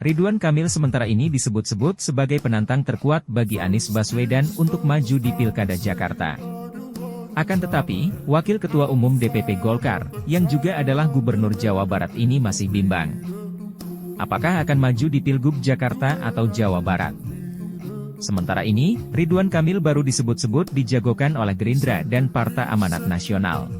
Ridwan Kamil sementara ini disebut-sebut sebagai penantang terkuat bagi Anies Baswedan untuk maju di Pilkada Jakarta. Akan tetapi, Wakil Ketua Umum DPP Golkar, yang juga adalah Gubernur Jawa Barat ini masih bimbang. Apakah akan maju di Pilgub Jakarta atau Jawa Barat? Sementara ini, Ridwan Kamil baru disebut-sebut dijagokan oleh Gerindra dan Partai Amanat Nasional.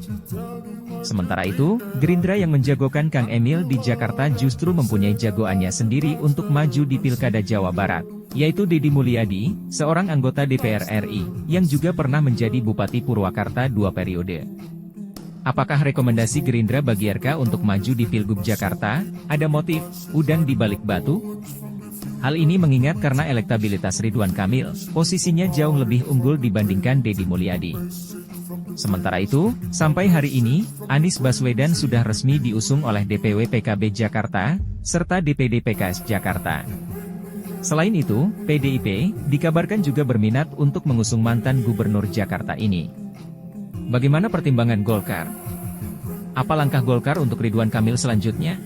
Sementara itu, Gerindra yang menjagokan Kang Emil di Jakarta justru mempunyai jagoannya sendiri untuk maju di Pilkada Jawa Barat, yaitu Deddy Mulyadi, seorang anggota DPR RI, yang juga pernah menjadi Bupati Purwakarta 2 periode. Apakah rekomendasi Gerindra bagi RK untuk maju di Pilgub Jakarta? Ada motif udang di balik batu? Hal ini mengingat karena elektabilitas Ridwan Kamil, posisinya jauh lebih unggul dibandingkan Deddy Mulyadi. Sementara itu, sampai hari ini, Anies Baswedan sudah resmi diusung oleh DPW PKB Jakarta, serta DPD PKS Jakarta. Selain itu, PDIP, dikabarkan juga berminat untuk mengusung mantan Gubernur Jakarta ini. Bagaimana pertimbangan Golkar? Apa langkah Golkar untuk Ridwan Kamil selanjutnya?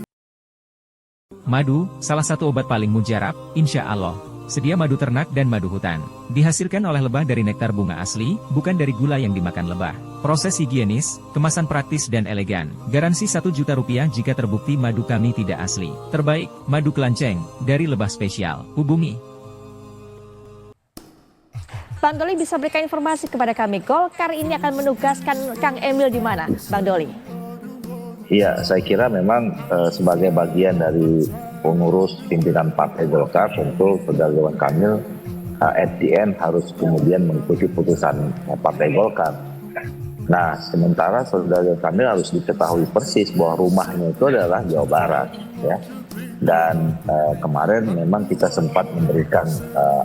Madu, salah satu obat paling mujarab, insya Allah. Sedia madu ternak dan madu hutan. Dihasilkan oleh lebah dari nektar bunga asli, bukan dari gula yang dimakan lebah. Proses higienis, kemasan praktis dan elegan. Garansi Rp1.000.000 jika terbukti madu kami tidak asli. Terbaik, madu kelanceng, dari lebah spesial. Hubungi. Bang Doli bisa berikan informasi kepada kami, Golkar ini akan menugaskan Kang Emil di mana, Bang Doli? Iya, saya kira memang sebagai bagian dari pengurus pimpinan Partai Golkar, tentu Saudara Ridwan Kamil at the end harus kemudian mengikuti putusan Partai Golkar. Nah, sementara Saudara Ridwan Kamil harus diketahui persis bahwa rumahnya itu adalah Jawa Barat, ya. Dan kemarin memang kita sempat memberikan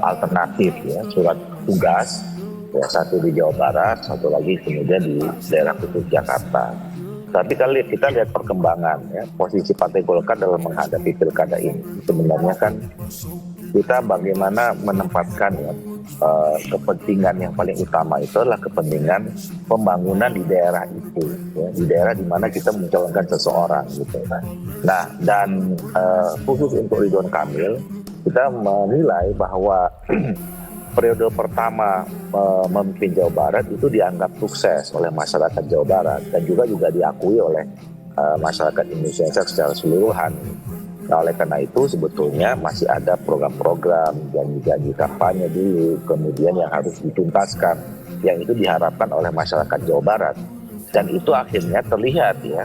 alternatif, ya, surat tugas, ya, satu di Jawa Barat, satu lagi kemudian di daerah khusus Jakarta. Tapi kalau kita lihat perkembangan, ya, posisi Partai Golkar dalam menghadapi pilkada ini, sebenarnya kan kita bagaimana menempatkan, ya, kepentingan yang paling utama itu adalah kepentingan pembangunan di daerah itu, ya, di daerah di mana kita mencalonkan seseorang, gitu. Nah, dan khusus untuk Ridwan Kamil, kita menilai bahwa periode pertama memimpin Jawa Barat itu dianggap sukses oleh masyarakat Jawa Barat dan juga diakui oleh masyarakat Indonesia secara keseluruhan. Nah, oleh karena itu sebetulnya masih ada program-program, janji-janji kampanye dulu, kemudian yang harus dituntaskan, yang itu diharapkan oleh masyarakat Jawa Barat. Dan itu akhirnya terlihat, ya,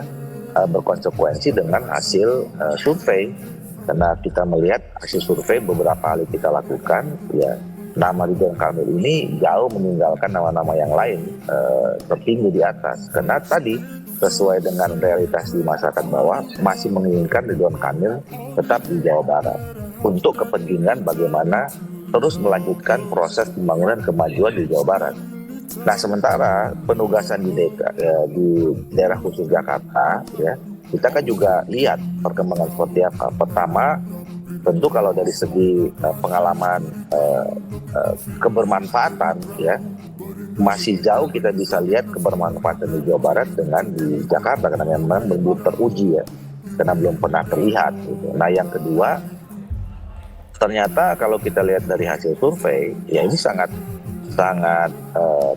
berkonsekuensi dengan hasil survei. Karena kita melihat hasil survei beberapa kali kita lakukan, ya, nama Ridwan Kamil ini jauh meninggalkan nama-nama yang lain tertinggi di atas. Karena tadi sesuai dengan realitas di masyarakat bawah masih menginginkan Ridwan Kamil tetap di Jawa Barat untuk kepentingan bagaimana terus melanjutkan proses pembangunan kemajuan di Jawa Barat. Nah, sementara penugasan di daerah khusus Jakarta, ya, kita kan juga lihat perkembangan seperti apa. Pertama, tentu kalau dari segi pengalaman kebermanfaatan, ya, masih jauh kita bisa lihat kebermanfaatan di Jawa Barat dengan di Jakarta karena memang belum teruji, ya, karena belum pernah terlihat, gitu. Nah, yang kedua, ternyata kalau kita lihat dari hasil survei, ya, ini sangat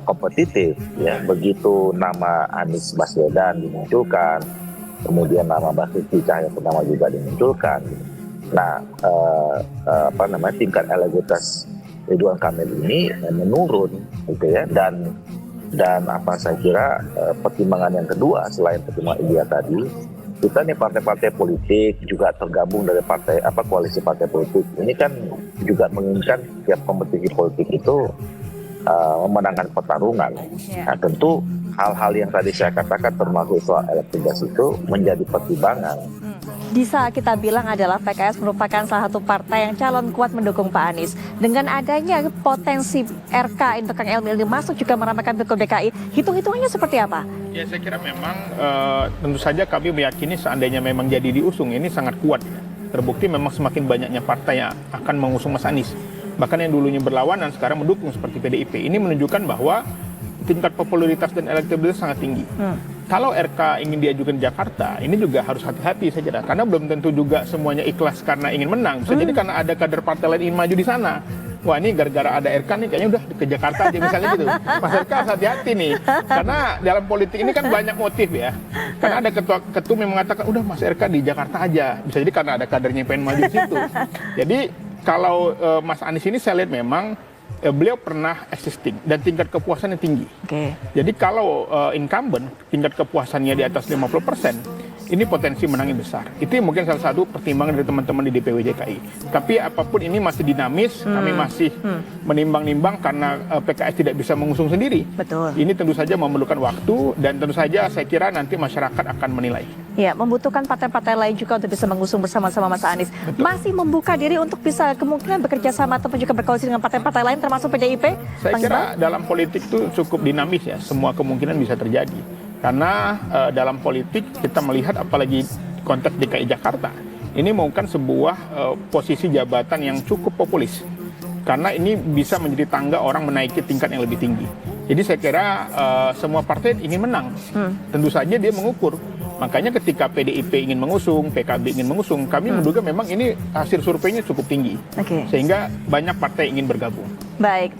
kompetitif, ya. Begitu nama Anies Baswedan dimunculkan, kemudian nama Basuki Cahayapurnama juga dimunculkan, gitu. Nah, tingkat elektabilitas Ridwan Kamil ini menurun, gitu, ya, dan saya kira pertimbangan yang kedua selain pertimbangan ideal tadi, kita nih partai-partai politik juga tergabung dari koalisi partai politik ini kan juga menginginkan tiap kompetisi politik itu memenangkan pertarungan. Nah, tentu hal-hal yang tadi saya katakan termasuk soal elektabilitas itu menjadi pertimbangan. Bisa kita bilang adalah PKS merupakan salah satu partai yang calon kuat mendukung Pak Anies. Dengan adanya potensi RK untuk Kang Emil masuk juga meramaikan Pilgub DKI, hitung-hitungannya seperti apa? Ya, saya kira memang tentu saja kami meyakini seandainya memang jadi diusung ini sangat kuat. Terbukti memang semakin banyaknya partai yang akan mengusung Mas Anies. Bahkan yang dulunya berlawanan sekarang mendukung seperti PDIP. Ini menunjukkan bahwa tingkat popularitas dan elektabilitas sangat tinggi. kalau RK ingin diajukan Jakarta, ini juga harus hati-hati saya kira. Karena belum tentu juga semuanya ikhlas karena ingin menang. Bisa jadi karena ada kader partai lain ingin maju di sana. Wah, ini gara-gara ada RK nih kayaknya udah ke Jakarta aja misalnya gitu. Mas RK harus hati-hati nih. Karena dalam politik ini kan banyak motif ya. Karena ada ketum yang mengatakan udah Mas RK di Jakarta aja. Bisa jadi karena ada kadernya yang pengen maju di situ. Jadi kalau Mas Anies ini saya lihat memang beliau pernah existing dan tingkat kepuasannya tinggi. Jadi kalau incumbent tingkat kepuasannya di atas 50%, ini potensi menangnya besar. Itu mungkin salah satu pertimbangan dari teman-teman di DPW DKI. Tapi apapun ini masih dinamis, kami masih menimbang-nimbang karena PKS tidak bisa mengusung sendiri. Betul. Ini tentu saja memerlukan waktu dan tentu saja saya kira nanti masyarakat akan menilai. Ya, membutuhkan partai-partai lain juga untuk bisa mengusung bersama-sama Mas Anies. Betul. Masih membuka diri untuk bisa kemungkinan bekerja sama ataupun juga berkoalisi dengan partai-partai lain termasuk PDIP? Saya Bang kira Iqbal? dalam politik itu cukup dinamis ya, semua kemungkinan bisa terjadi. Karena dalam politik kita melihat apalagi konteks DKI Jakarta, ini mungkin sebuah posisi jabatan yang cukup populis. Karena ini bisa menjadi tangga orang menaiki tingkat yang lebih tinggi. Jadi saya kira semua partai ingin menang. Tentu saja dia mengukur. Makanya ketika PDIP ingin mengusung, PKB ingin mengusung, kami menduga memang ini hasil surveinya cukup tinggi. Sehingga banyak partai ingin bergabung. Baik.